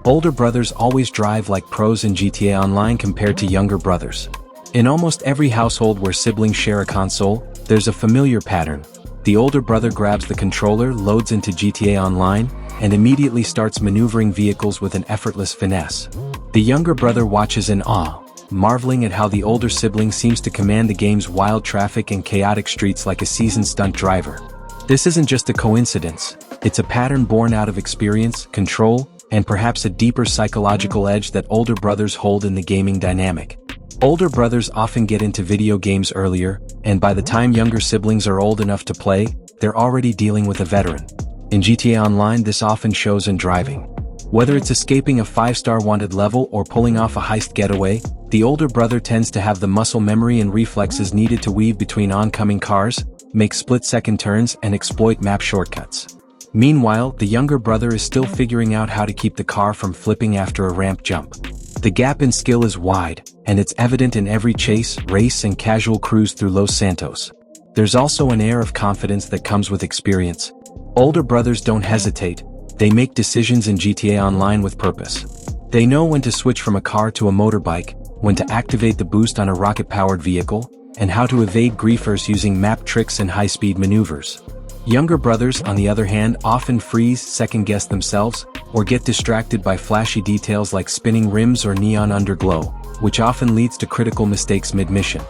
Older brothers always drive like pros in GTA Online compared to younger brothers. In almost every household where siblings share a console, there's a familiar pattern. The older brother grabs the controller, loads into GTA Online, and immediately starts maneuvering vehicles with an effortless finesse. The younger brother watches in awe, marveling at how the older sibling seems to command the game's wild traffic and chaotic streets like a seasoned stunt driver. This isn't just a coincidence, it's a pattern born out of experience, control, and perhaps a deeper psychological edge that older brothers hold in the gaming dynamic. Older brothers often get into video games earlier, and by the time younger siblings are old enough to play, they're already dealing with a veteran. In GTA Online, this often shows in driving. Whether it's escaping a 5-star wanted level or pulling off a heist getaway, the older brother tends to have the muscle memory and reflexes needed to weave between oncoming cars, make split-second turns, and exploit map shortcuts. Meanwhile, the younger brother is still figuring out how to keep the car from flipping after a ramp jump. The gap in skill is wide, and it's evident in every chase, race, and casual cruise through Los Santos. There's also an air of confidence that comes with experience. Older brothers don't hesitate, they make decisions in GTA Online with purpose. They know when to switch from a car to a motorbike, when to activate the boost on a rocket-powered vehicle, and how to evade griefers using map tricks and high-speed maneuvers. Younger brothers, on the other hand, often freeze, second-guess themselves, or get distracted by flashy details like spinning rims or neon underglow, which often leads to critical mistakes mid-mission.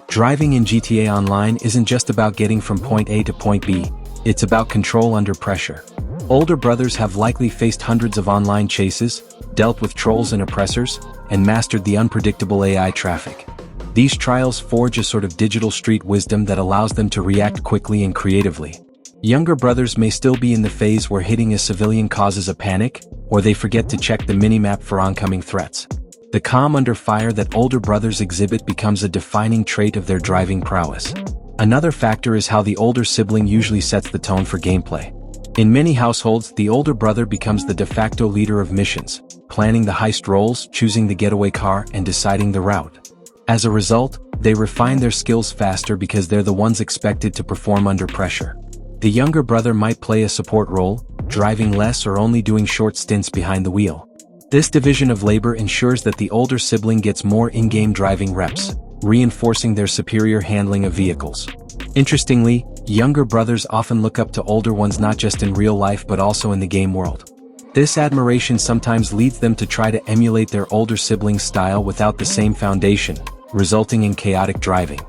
Driving in GTA Online isn't just about getting from point A to point B, it's about control under pressure. Older brothers have likely faced hundreds of online chases, dealt with trolls and oppressors, and mastered the unpredictable AI traffic. These trials forge a sort of digital street wisdom that allows them to react quickly and creatively. Younger brothers may still be in the phase where hitting a civilian causes a panic, or they forget to check the minimap for oncoming threats. The calm under fire that older brothers exhibit becomes a defining trait of their driving prowess. Another factor is how the older sibling usually sets the tone for gameplay. In many households, the older brother becomes the de facto leader of missions, planning the heist roles, choosing the getaway car, and deciding the route. As a result, they refine their skills faster because they're the ones expected to perform under pressure. The younger brother might play a support role, driving less or only doing short stints behind the wheel. This division of labor ensures that the older sibling gets more in-game driving reps, reinforcing their superior handling of vehicles. Interestingly, younger brothers often look up to older ones not just in real life but also in the game world. This admiration sometimes leads them to try to emulate their older sibling's style without the same foundation, resulting in chaotic driving.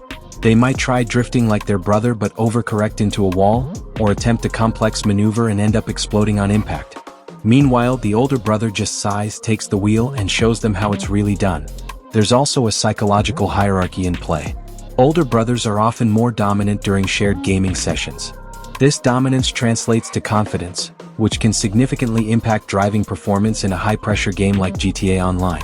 They might try drifting like their brother but overcorrect into a wall, or attempt a complex maneuver and end up exploding on impact. Meanwhile, the older brother just sighs, takes the wheel, and shows them how it's really done. There's also a psychological hierarchy in play. Older brothers are often more dominant during shared gaming sessions. This dominance translates to confidence, which can significantly impact driving performance in a high-pressure game like GTA Online.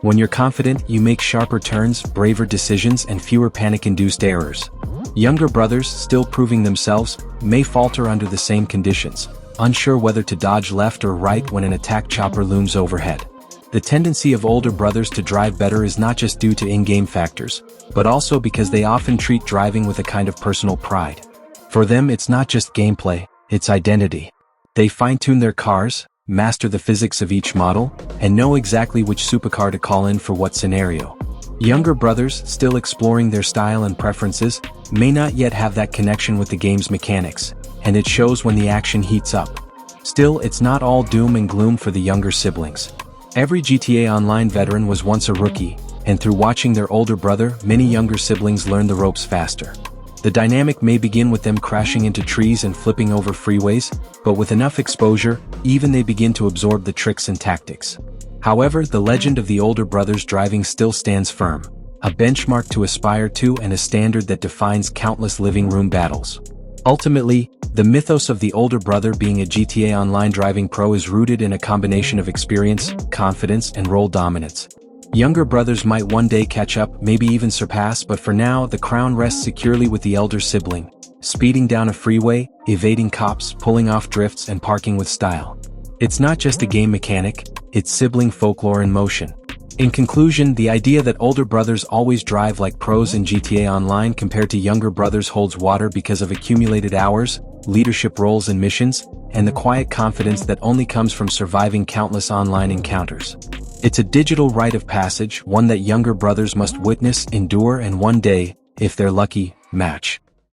When you're confident, you make sharper turns, braver decisions, and fewer panic-induced errors. Younger brothers, still proving themselves, may falter under the same conditions, unsure whether to dodge left or right when an attack chopper looms overhead. The tendency of older brothers to drive better is not just due to in-game factors, but also because they often treat driving with a kind of personal pride. For them, it's not just gameplay, it's identity. They fine-tune their cars, master the physics of each model, and know exactly which supercar to call in for what scenario. Younger brothers, still exploring their style and preferences, may not yet have that connection with the game's mechanics, and it shows when the action heats up. Still, it's not all doom and gloom for the younger siblings. Every GTA Online veteran was once a rookie, and through watching their older brother, many younger siblings learn the ropes faster. The dynamic may begin with them crashing into trees and flipping over freeways, but with enough exposure, even they begin to absorb the tricks and tactics. However, the legend of the older brothers driving still stands firm, a benchmark to aspire to and a standard that defines countless living room battles. Ultimately, the mythos of the older brother being a GTA Online driving pro is rooted in a combination of experience, confidence, and role dominance. Younger brothers might one day catch up, maybe even surpass, but for now, the crown rests securely with the elder sibling, speeding down a freeway, evading cops, pulling off drifts, and parking with style. It's not just a game mechanic, it's sibling folklore in motion. In conclusion, the idea that older brothers always drive like pros in GTA Online compared to younger brothers holds water because of accumulated hours, leadership roles and missions, and the quiet confidence that only comes from surviving countless online encounters. It's a digital rite of passage, one that younger brothers must witness, endure, and one day, if they're lucky, match.